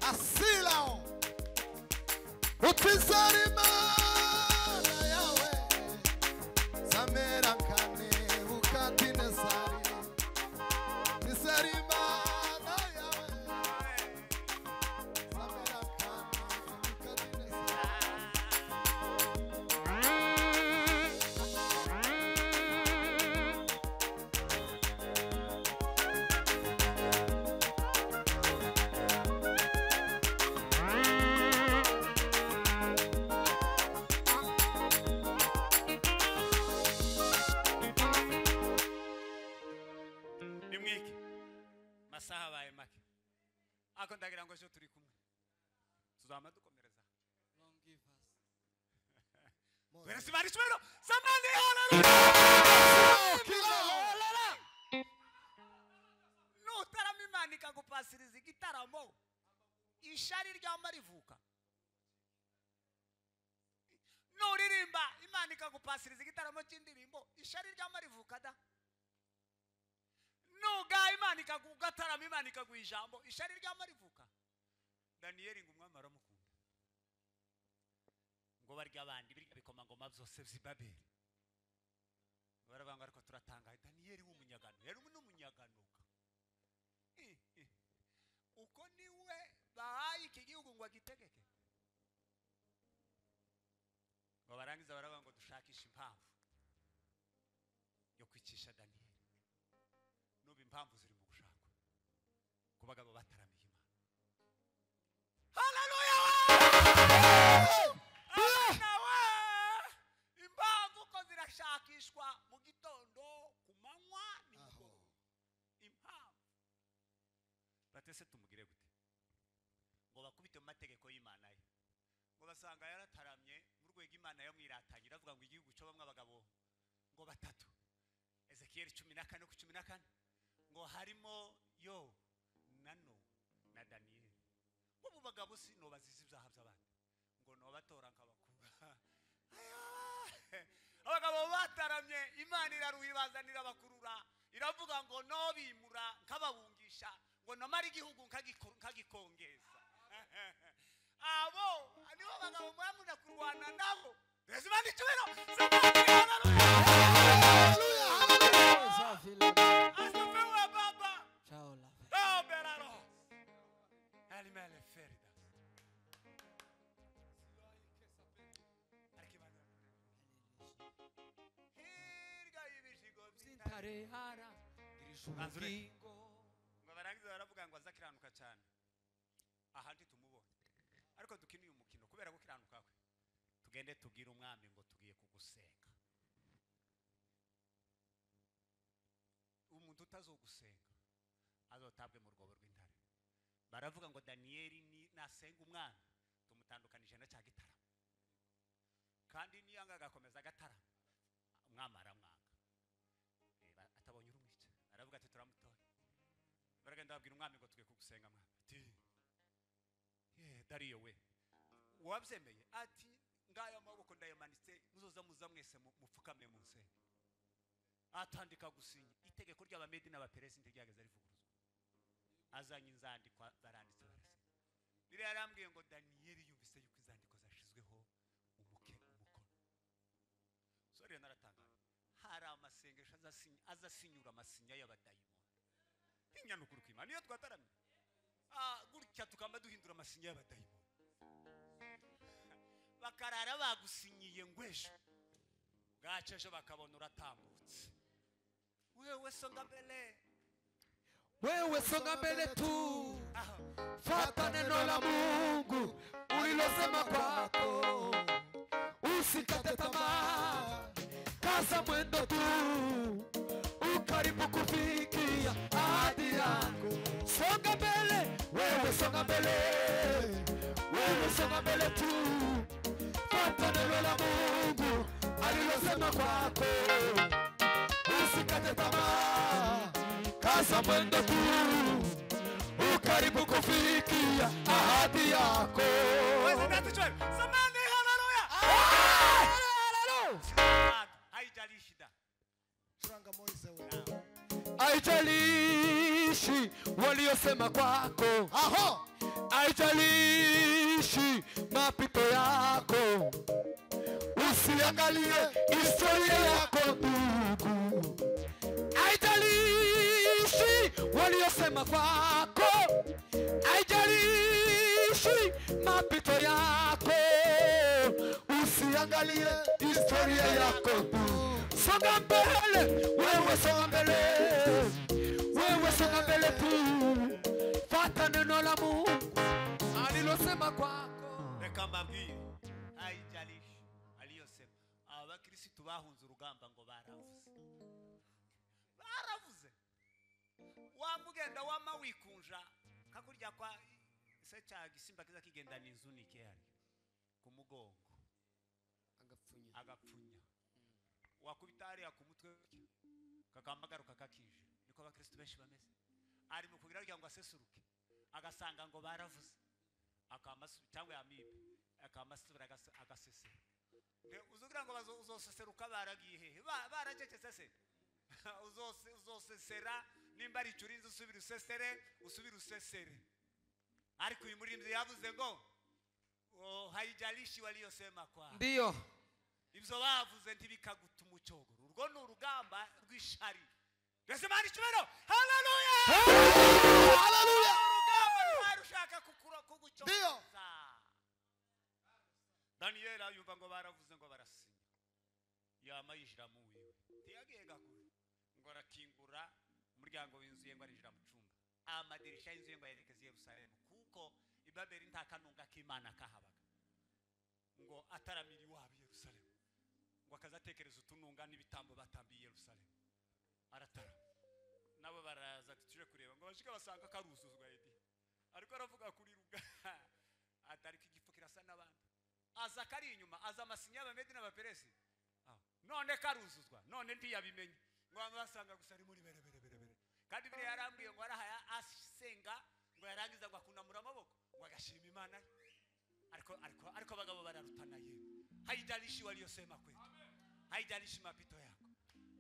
asilao utizarima na yawe zamera kane ukatine sari tizarima na yawe zamera kane ukatine sari. Masaha baye make ako ndagira ngo cyo turi kumwe tuzama dukomereza. Long give us. Weresi bari chumero samani haleluya. No tarami Imana ikagupasiriza igitaramo ishari ry'amarivuka. No ririmba Imana ikagupasiriza igitaramo cy'indirimbo ishari ry'amarivuka da. No ga Imana ikagugatarama Imana ikagwijambo ishari ry'amarivuka. Daniel ngumwami aramukunda ngo barya abandi bikoma ngoma byose by'Ibabeli barabanga, ariko turatanga Daniel w'umunyagano yari n'umunyaganuka uko niwe bahaye iki gihugu ngo agitegeke, ngo barangiza barabanga ngo dushakisha impamvu yo kwicisha Daniel. Nubu impamvu ziri mu gushaka ku bagabo bataramiye Imana. Haleluya. Impamvu ko zirashakishwa mu gitondo ku manywa nimugoroba. Impamvu batese tumugire gute ngo bakubite mu mategeko y'Imana ye, ngo basanga yarataramye mu rwego Imana yo mwiratanye iravuga ngo igihugu cyo bamwe abagabo ngo batatu, Ezekiel 14:14 ngo harimo yo nano na Daniel. Ubu bagabo si no bazizi ibyaha by'abandi ngo no batora nkabakura. Abagabo bataramye Imana iraruhibazanira bakurura iravuga ngo no bimura nkababungisha ngo no mari igihugu nkagikongeza. Abo nibo bagabo mwamuna kurwana nabo. Ezimani cyubero samani haleluya. Asafewa baba. Ciao la. Oh beraro. Alimele ferida. Arikibana. Hirga ibishigo Sintarehara irishubugingo. Ngo barangiza baravuga ngo azakiranuka cyane. Ahandi tumubone. Ariko dukiniye umukino kubera gukiranuka kwe. Tugende tubwire umwami ngo tugiye kugusenga. Umuntu utazogusenga azotabwe mu rwobo rw'intare. Baravuga ngo Daniel ni nasenga umwami tumutandukanije na cya gitaramo, kandi niyanga agakomeza agatara umwami aramwanga atabonye urumwica. baravuga ati turamutora baragenda babwira umwami ngo tugiye kugusenga mwami ati Dariyo we wabyemeye ati ngaya amaboko ndayamanitse muzoza muza mwese mupfukame munse atandika gusinya itegeko ry'abamedi n'abaperesi ntiryageze rivuguruzwa azanye inzandiko zaranditse barasinya biri yarambwiye ngo Daniel yumvise yuko inzandiko zashizweho umukono sore naratangaye hari amasengesho azasinyura amasinya y'abadayimoni inyanukuru kw'Imana niyo twataramye gutya tukamba duhindura amasinya y'abadayimoni bakarara bagusinyiye ngwesho gaceje bakabona uratambutse wewe songa mbele tu fata neno la Mungu ulilosema kwako usikate tamaa kaza mwendo tu ukaribu kufikia ahadi yako songa mbele wewe songa mbele tu fata neno la Mungu alilosema kwako usikate tamaa kaza mwendo tu ukaribu kufikia ahadi yako samani haleluya haijalishi Churanga Moise wewe. haijalishi waliosema kwako haijalishi mapito yako usiangalie historia yako ndugu haijalishi waliosema kwako haijalishi mapito yako usiangalie historia yako ndugu songa mbele wewe songa mbele tu fata neno la Mungu alilosema kwako reka mbabwire haijalishi aliyosema abakristo bahunze urugamba ngo baravuze wamugenda wama wikunja kakurya kwa se cya gisimba kiza kigendana inzunike yari ku mugongo agapfunya wakubitari ku mutwe kakamagaruka kakije niko abakristo benshi bameze ari mu kugira rya ngo asesuruke agasanga ngo baravuze akamasu cyangwa yamibe akamasubira agasesera uzugira ngo uzoseseruka baragiye hehe baragecetse se uzosesera nimba ari curinzi usubira usesere ariko uyu muririmbyi yavuze ngo haijalishi waliyosema kwa ndiyo ibyo bavuze ntibikaguta umucogoro urwo ni urugamba rw'ishari mbese mani cyubero haleluya urugamba rwari rushaka kugucogora Daniel yumva ngo baravuze ngo barasinya yama yishira mu wiwe tiyagiye gakuru ngo arakingura umuryango w'inzu ngo arinjira mu cumba amadirisha y'inzu ngo yerekeze Yerusalemu kuko ibabeli nta kanunga k'Imana kahabaga ngo ataramira iwabo Yerusalemu ngo akazatekereza utununga n'ibitambo batambiye Yerusalemu aratara nabo baraza tuje kureba ngo bashika basanga karusuzwa edi ariko aravuga kuri ruga atariko igipfu kirasa n'abandi aza kari inyuma aza amasinya y'abamedi n'abaperesi none karuzuzwa none ntiyabimenye ngo basanga gusa ari muri bere kandi bire yarambwiye ngo arahaya asenga ngo yarangiza ngo akunamura amaboko ngo agashima Imana ariko abagabo bararutana yewe haijalishi waliyosema kwetu haijalishi mapito yako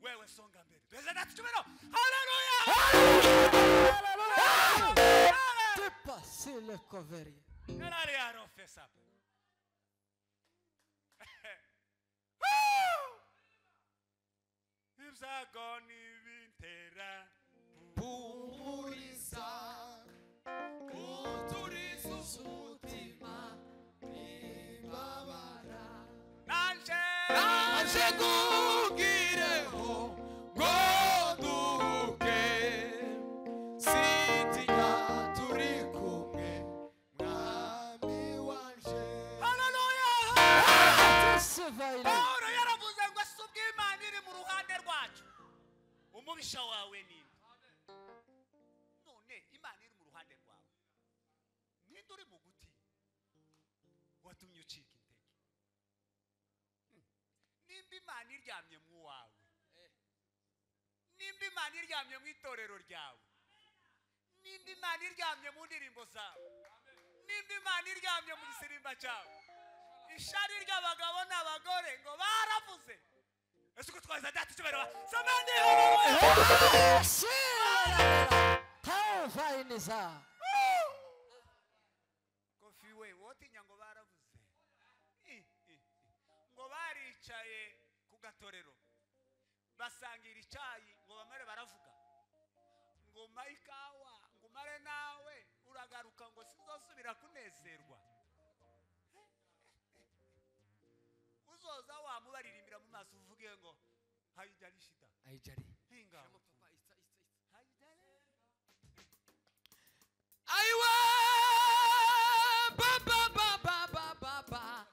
wewe songa mbele tuweze na tuchumeno haleluya tepa sile koveri nalale ya rofesa ibzagoni bintera Pumuriza Uturiza umutima Ibabara nanje ngugireho ngo duhuke sintinya Turi kumwe Mwami wanje haleluya tusevaile Paulo yaravuze ngo asubwe Imana iri mu ruhande rwacu umubisha wawe ni none Imana iri mu ruhande rwawe ninde uri mu guti watumye ucika intege nimba Imana iryamye mu wawe nimba imana iryamye mu itorero ryawe, nimba imana iryamye mu ndirimbo zawe, nimba imana iryamye mu gisirimba cyawe, ishari ry'abagabo n'abagore ngo baravuze. Ese uko twaza data cyubahiro samani tavainiza Kofi we wotinya ngo baravuze ngo baricaye ku gatorero basangira icyayi ngo bamare baravuga ngo mayikawa ngo mare nawe uragaruka ngo sizosubira kunezerwa. Uzoza wamubaririmbira mu maso uvuge ngo hayijari shida ayijari hinga aiwa baba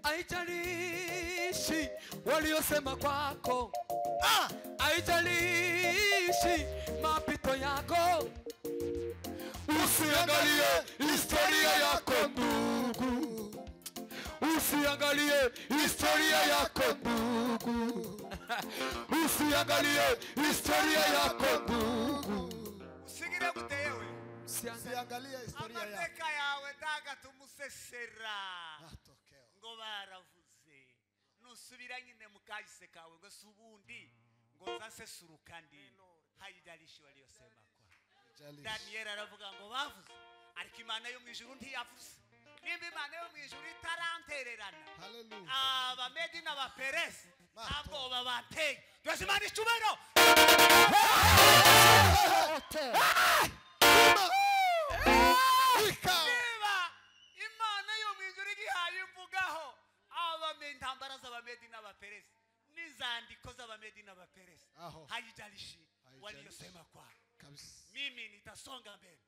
haijalishi waliosema kwako, haijalishi mapito yako, Usiangalie historia yako ndugu, usiangalie historia yako ndugu, usiangalie historia yako ndugu, usigire guteyewe Usiangalie historia yako. amateka yawe daga tumusesera Matokeo. ngo baravuze nusubira nyine mukahise kawe ngo subundi ngo nzasesuruka ndi hayijalishi waliosema kwa. Jalishi. Daniel aravuga ngo bavuze ariko imana yo mu ijuru ntiyavuze. Nimba imana yo mu ijuru itarantererana Hallelujah. abamedi n'abaperesi ntabwo babateye twese imana icubero. Niba imana yo mu ijuru igihaye imvugaho intambara z'abamedi n'abaperesi n'izandiko z'abamedi n'abaperesi Aho. haijalishi waliyosema kwa. Kabisa. Mimi nitasonga mbele,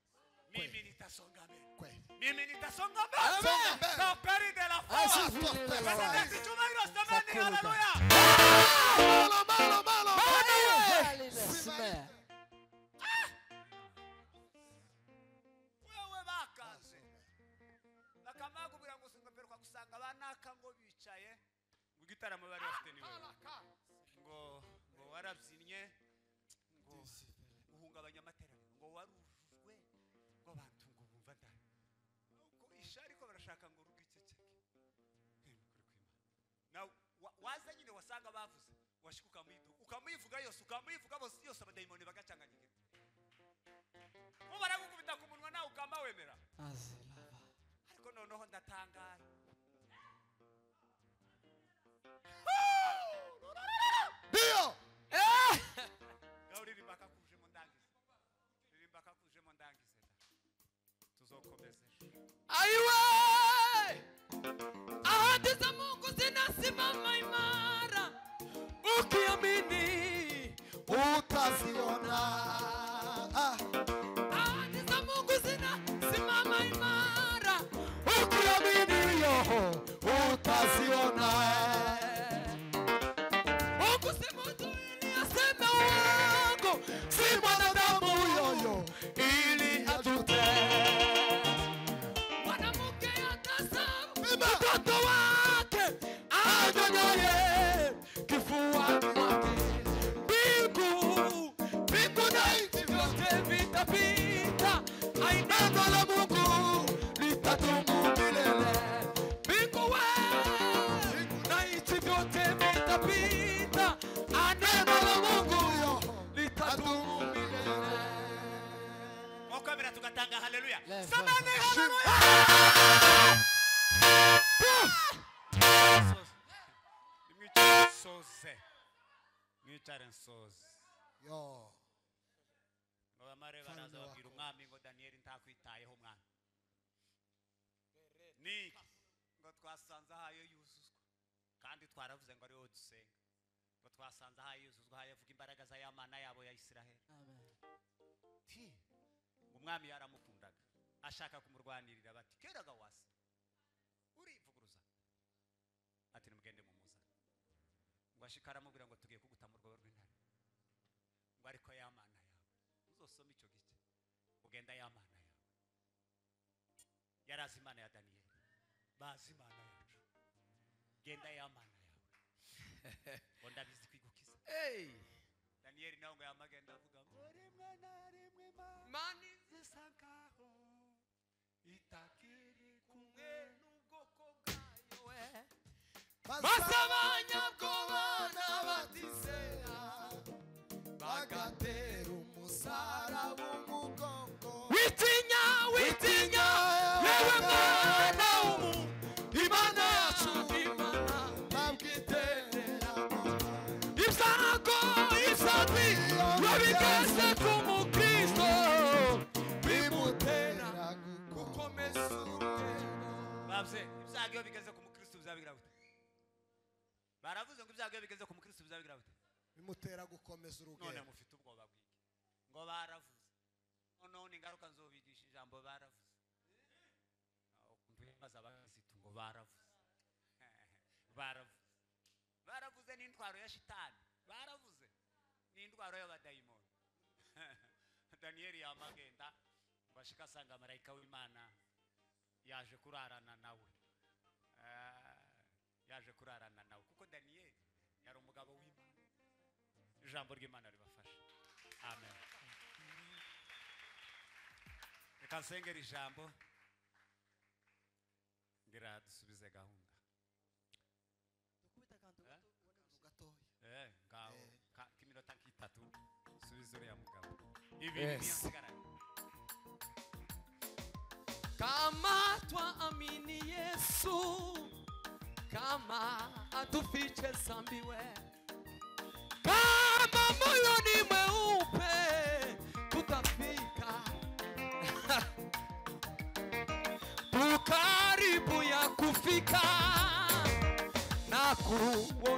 mimi nitasonga mbele, Kweli. mimi nitasonga mbele. Songa mbele. Taperi de la Asifiwe force. Bwana. Sasa tuchuma hilo samani, haleluya. Malo. Wewe bakaze bakamagubira ngo singaperuka gusanga banaka ngo bicaye ngo gitaramo bari bafite ni wewe ngo warabyinnye ngo uhungabanya amateraniro ngo warujujwe ngo abantu ngo bumva ndani uko ishari ko barashaka ngo rugiceceke na waza nyine wasanga bavuze washikuka mwidu ukamuyivuga yose ukamuyivuga bose yose abadayimoni bagacanganyike bo baragukubita ku munwa nawe ukamba wemera ariko noneho ndatangara Dio. Gauririmba kakujemo ndangize ririmba kakujemo ndangize tuzokomeze aiwe ahadi za Mungu zinasimama imara, ukiamini Utaziona. ahadi za Mungu zinasimama imara, ukiamini yoho utaziona. Mungu si mtu ili aseme uongo, Si mwanadamu yoyo ili ajute. mwanamke atazaa Mtoto wake anyonyaye kifuani mwake. Mbingu na nchi vyote vitapita, neno la Mungu litadumu milele. mbingu wewe na nchi vyote vitapita, Neno la Mungu litadumu milele. mwakamera tugatanga haleluya Leva. samani haleluya mwicare nsoze Yo. ngo bamare baraza babwira umwami ngo Daniel ntakwitayeho mwana niki ngo twasanze ahayo yuzuzwa kandi twaravuze ngo ariho dusenga ngo twasanze ahayo yuzuzwa ahayo avuga imbaraga za yamana yabo ya Isiraheli ti umwami yaramukundaga ashaka kumurwanirira bati keraga wasi urivuguruza ati nimugende mumuza ngo ashikara amubwira ngo tugiye kuguta mu rwobo rw'intare ngo ariko yamana yawe uzosoma icyo gice ugenda yamana yawe yarazi imana ya Daniel bazi imana yacu genda yamana yawe ngo ndabizi kwigukiza Daniel nawe ngo yamagenda avuga ngo rimwe na rimwe mani zisakaho itakiri kumwe n'ubwoko bwayo maze abanyabwoba n'abatizera bagatera umusaraba umugongo. Witinya witinya yewe mwana w'umuntu, Imana yacu Imana ntabwo itererana. Ibyago ibyago babigeze ku mukristo bimutera gukomeza urugendo. babse ibyago bigeze ku mukristo bizabigira gute? Baravuze ngo ibyago bigeze ku mukristo bizabigira gute? bimutera gukomeza urugendo. None mufite ubwoba bw'iki? Ngo baravuze. Noneho n'ingaruka nzobigisha ijambo baravuze. Maze abakristo ngo baravuze. Baravuze. Baravuze n'intwaro ya shitani. Baravuze n'intwaro y'abadayimoni. Daniel yamagenda bashika asanga marayika w'Imana yaje kurarana nawe. Yaje kurarana nawe kuko Daniel yari umugabo w'Imana. Ijambo ry'Imana ribafasha. Amen. Reka nsengera ijambo ngira dusubize gahunda. Dukubita kantu gatoya. Ngaho kiminota nk'itatu subiza uriya mugabo. Ibi niyasigara. Kama twaamini Yesu, kama atufiche zambiwe, kama moyoni mweupe tutafika tukaribu ya kufika na kuona